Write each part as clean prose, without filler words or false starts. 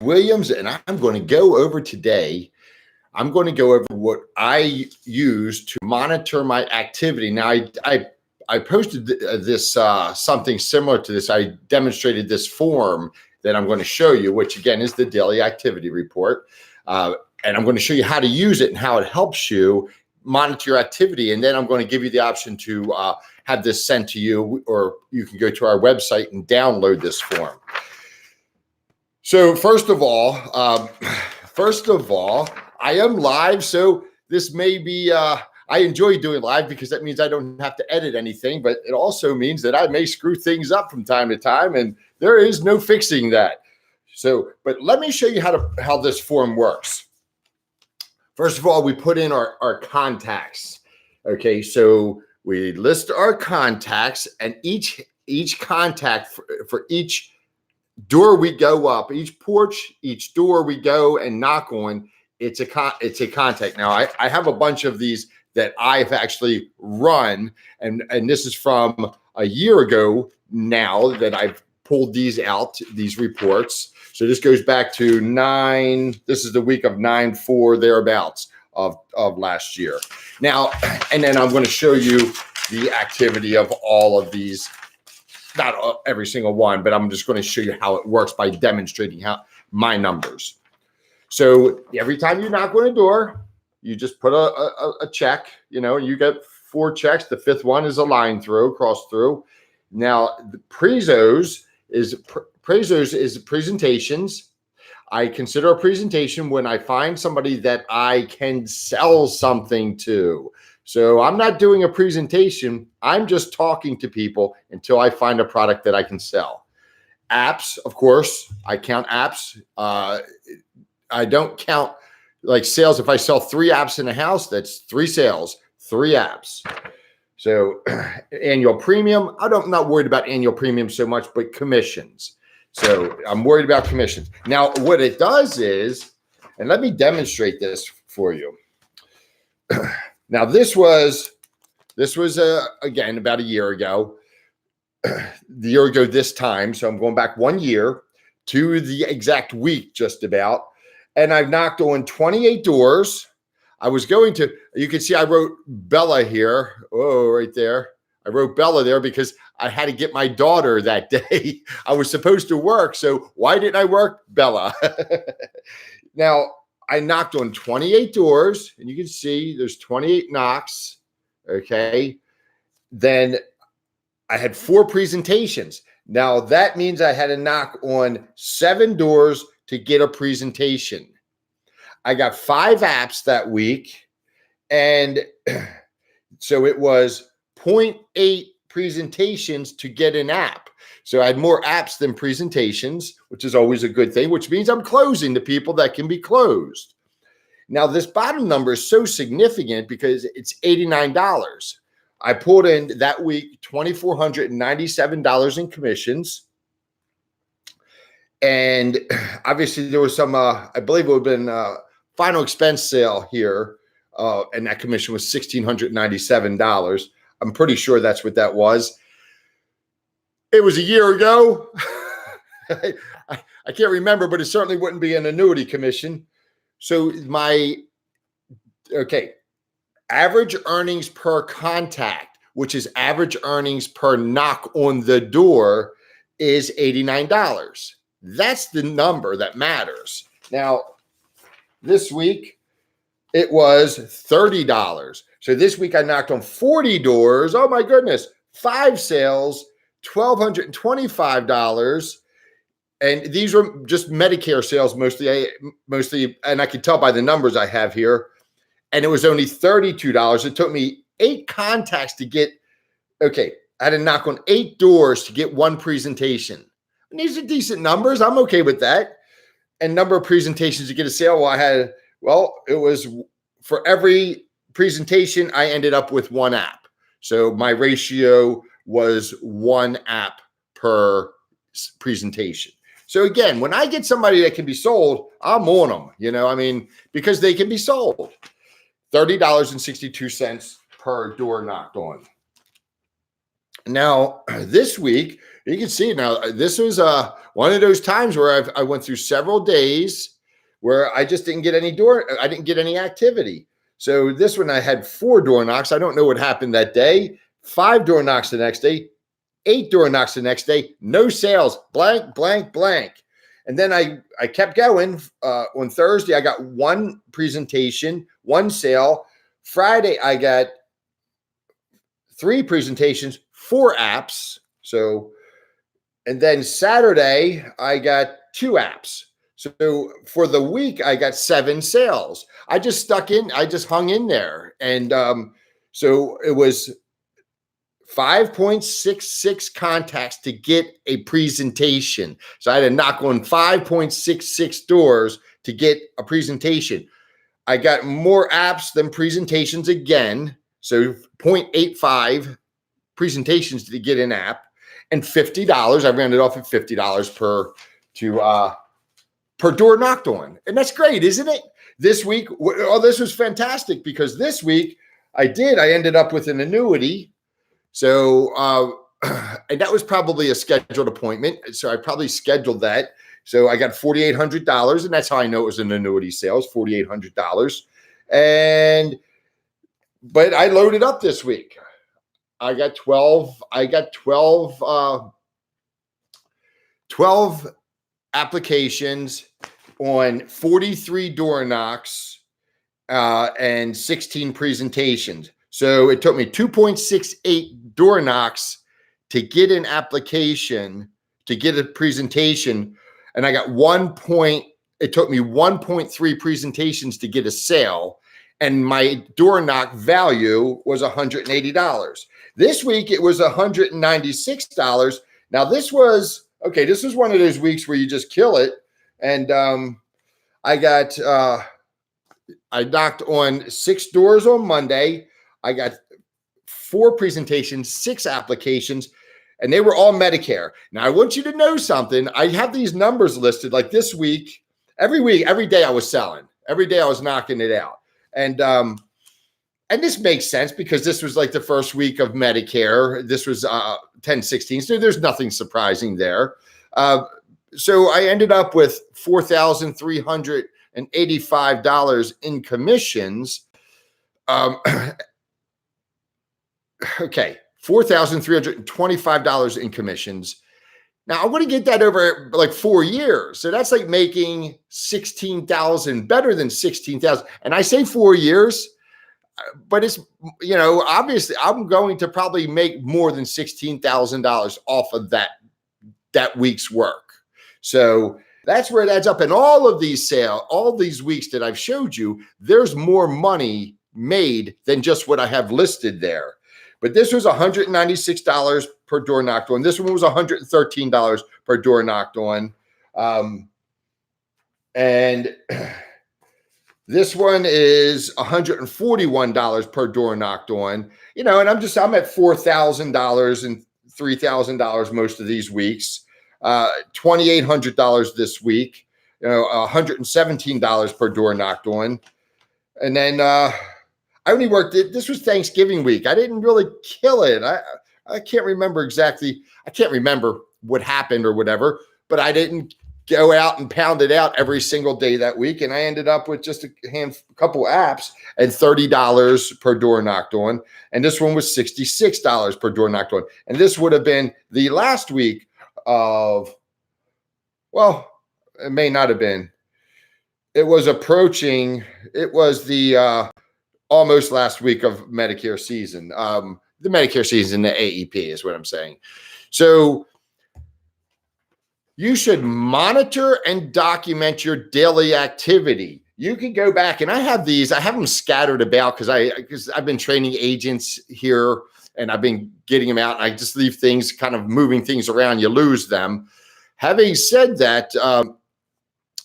Williams, and I'm going to go over today. I'm going to go over what I use to monitor my activity. Now, I posted this something similar to this. I demonstrated this form that I'm going to show you, which again is the daily activity report. And I'm going to show you how to use it and how it helps you monitor your activity. And then I'm going to give you the option to have this sent to you, or you can go to our website and download this form. So first of all, I am live. So this may be, I enjoy doing live because that means I don't have to edit anything, but it also means that I may screw things up from time to time, and there is no fixing that. So, but let me show you how this form works. First of all, we put in our contacts. Okay, so we list our contacts, and each contact for each door we go up, each porch, each door we go and knock on, it's a contact. Now, I have a bunch of these that I've actually run, and this is from a year ago now that I've pulled these out, these reports. So this goes back to this is the week of 9/4 thereabouts of last year. Now, and then I'm going to show you the activity of all of these, not every single one, but I'm just going to show you how it works by demonstrating how my numbers. So every time you knock on a door, you just put a check, you get 4 checks. The 5th one is a line through, cross through. Now, the prezos is presentations. I consider a presentation when I find somebody that I can sell something to. So I'm not doing a presentation. I'm just talking to people until I find a product that I can sell. Apps, of course, I count apps. I don't count like sales. If I sell 3 apps in a house, that's 3 sales, 3 apps. So annual premium, I'm not worried about annual premium so much, but commissions. So I'm worried about commissions. Now, what it does is, and let me demonstrate this for you. Now, this was again, about a year ago, this time. So I'm going back 1 year to the exact week, just about. And I've knocked on 28 doors. You can see I wrote Bella here. Oh, right there. I wrote Bella there because I had to get my daughter that day. I was supposed to work. So why didn't I work? Bella. Now, I knocked on 28 doors, and you can see there's 28 knocks. Okay. Then I had 4 presentations. Now that means I had to knock on 7 doors to get a presentation. I got 5 apps that week. And so it was 0.8 presentations to get an app. So I had more apps than presentations, which is always a good thing, which means I'm closing the people that can be closed. Now, this bottom number is so significant because it's $89. I pulled in that week $2,497 in commissions. And obviously there was some, I believe it would have been final expense sale here. And that commission was $1,697. I'm pretty sure that's what that was. It was a year ago. I can't remember, but it certainly wouldn't be an annuity commission. So average earnings per contact, which is average earnings per knock on the door, is $89. That's the number that matters. Now, this week, it was $30. So this week I knocked on 40 doors. Oh my goodness, 5 sales, $1,225. And these were just Medicare sales mostly, and I could tell by the numbers I have here. And it was only $32. It took me 8 contacts to get, I had to knock on 8 doors to get 1 presentation. And these are decent numbers. I'm okay with that. And number of presentations to get a sale. It was for every presentation, I ended up with 1 app. So my ratio was 1 app per presentation. So again, when I get somebody that can be sold, I'm on them, because they can be sold. $30.62 per door knocked on. Now, this week, you can see now, this was one of those times where I went through several days where I just didn't get I didn't get any activity. So this one, I had 4 door knocks. I don't know what happened that day. 5 door knocks the next day, 8 door knocks the next day, no sales, blank, blank, blank. And then I kept going. On Thursday, I got 1 presentation, 1 sale. Friday, I got 3 presentations, 4 apps. So, and then Saturday, I got 2 apps. So for the week, I got 7 sales. I just hung in there. And so it was 5.66 contacts to get a presentation. So I had to knock on 5.66 doors to get a presentation. I got more apps than presentations again. So 0.85 presentations to get an app, and $50. I rounded off at $50 per door knocked on. And that's great, isn't it? This week, this was fantastic, because this week I ended up with an annuity. So, and that was probably a scheduled appointment. So I probably scheduled that. So I got $4,800, and that's how I know it was an annuity sales, $4,800. But I loaded up this week. I got 12 applications on 43 door knocks and 16 presentations. So it took me 2.68 door knocks to get an application, to get a presentation. And I got it took me 1.3 presentations to get a sale. And my door knock value was $180. This week, it was $196. Now, this was one of those weeks where you just kill it. And I knocked on 6 doors on Monday. I got 4 presentations, 6 applications, and they were all Medicare. Now, I want you to know something. I have these numbers listed like this week, every day I was selling. Every day I was knocking it out. And this makes sense because this was like the first week of Medicare. This was 10/16, so there's nothing surprising there. So I ended up with $4,385 in commissions. Okay, $4,325 in commissions. Now I'm going to get that over like 4 years. So that's like making $16,000, better than $16,000. And I say 4 years, but it's, obviously I'm going to probably make more than $16,000 off of that week's work. So that's where it adds up. And all these weeks that I've showed you, there's more money made than just what I have listed there. But this was $196 per door knocked on. This one was $113 per door knocked on. And this one is $141 per door knocked on. And I'm at $4,000 and $3,000 most of these weeks. $2,800 this week. $117 per door knocked on. And then I only worked it. This was Thanksgiving week. I didn't really kill it. I can't remember exactly. I can't remember what happened or whatever, but I didn't go out and pound it out every single day that week. And I ended up with just a couple apps and $30 per door knocked on. And this one was $66 per door knocked on. And this would have been the last week of, well, it may not have been. It was approaching. It was the almost last week of Medicare season. The Medicare season, the AEP is what I'm saying. So you should monitor and document your daily activity. You can go back, and I have them scattered about because I've been training agents here and I've been getting them out. And I just leave things, kind of moving things around. You lose them. Having said that,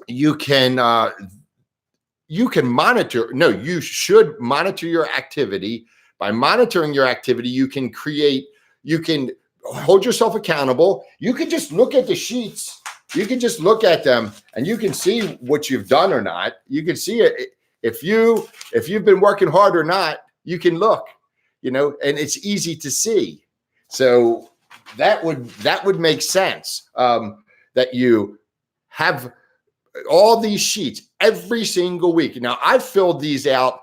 you should monitor your activity. By monitoring your activity, you can hold yourself accountable. You can just look at the sheets. You can just look at them and you can see what you've done or not. You can see it. If you've been working hard or not, you can look, and it's easy to see. So that would make sense, that you have all these sheets every single week. Now, I've filled these out.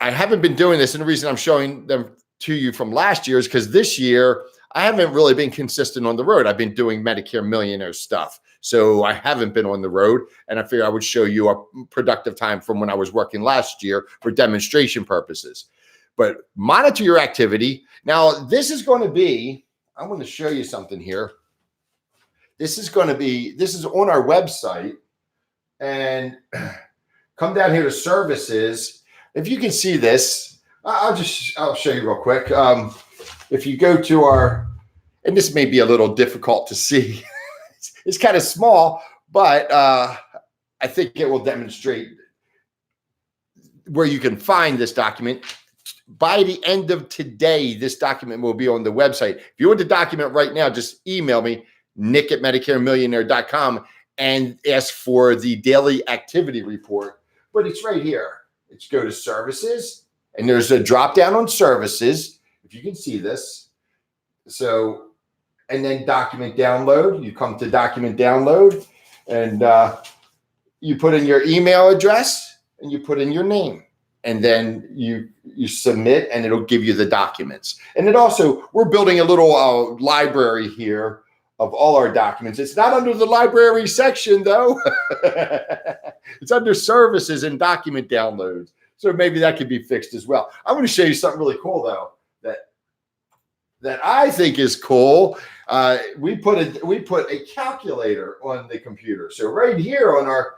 I haven't been doing this, and the reason I'm showing them to you from last year is because this year I haven't really been consistent on the road. I've been doing Medicare Millionaire stuff, so I haven't been on the road, and I figured I would show you a productive time from when I was working last year for demonstration purposes. But monitor your activity. Now, this is going to be, I'm going to show you something here. This is on our website, and come down here to services. If you can see this, I'll show you real quick. If you go to our, and this may be a little difficult to see, it's kind of small, but I think it will demonstrate where you can find this document. By the end of today, this document will be on the website. If you want the document right now, just email me, nick@medicaremillionaire.com, and ask for the daily activity report. But it's right here. It's go to services, and there's a drop down on services, if you can see this. So, and then document download. You come to document download, and you put in your email address, and you put in your name. And then you submit, and it'll give you the documents. And it also, we're building a little library here of all our documents. It's not under the library section, though. It's under services and document downloads. So maybe that could be fixed as well. I'm going to show you something really cool, though, that I think is cool. We put a calculator on the computer. So right here on our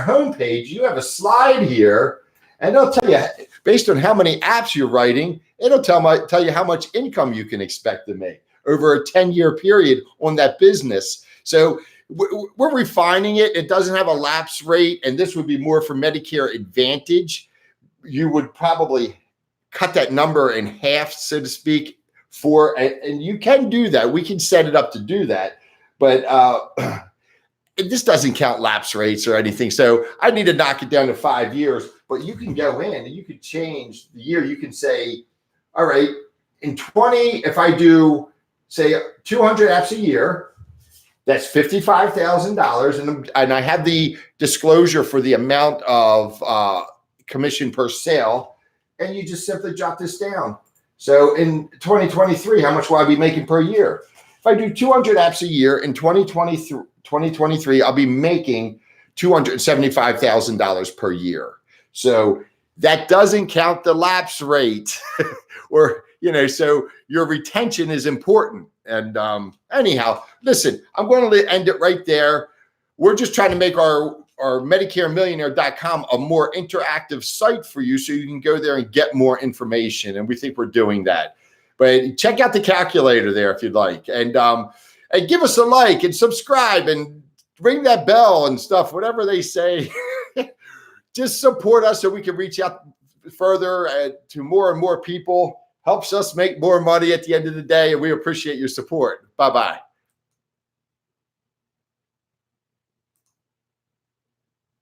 homepage, you have a slide here. And it'll tell you, based on how many apps you're writing, it'll tell you how much income you can expect to make over a 10-year period on that business. So we're refining it. It doesn't have a lapse rate, and this would be more for Medicare Advantage. You would probably cut that number in half, so to speak, and you can do that. We can set it up to do that. But this doesn't count lapse rates or anything. So I need to knock it down to 5 years. But you can go in and you can change the year. You can say, all right, in 20, if I do, say, 200 apps a year, that's $55,000. And I have the disclosure for the amount of commission per sale. And you just simply jot this down. So in 2023, how much will I be making per year? If I do 200 apps a year in 2023, I'll be making $275,000 per year. So that doesn't count the lapse rate or, so your retention is important. And anyhow, listen, I'm going to end it right there. We're just trying to make our MedicareMillionaire.com a more interactive site for you so you can go there and get more information. And we think we're doing that. But check out the calculator there if you'd like. And give us a like and subscribe and ring that bell and stuff, whatever they say. Just support us so we can reach out further to more and more people. Helps us make more money at the end of the day, and we appreciate your support. Bye-bye.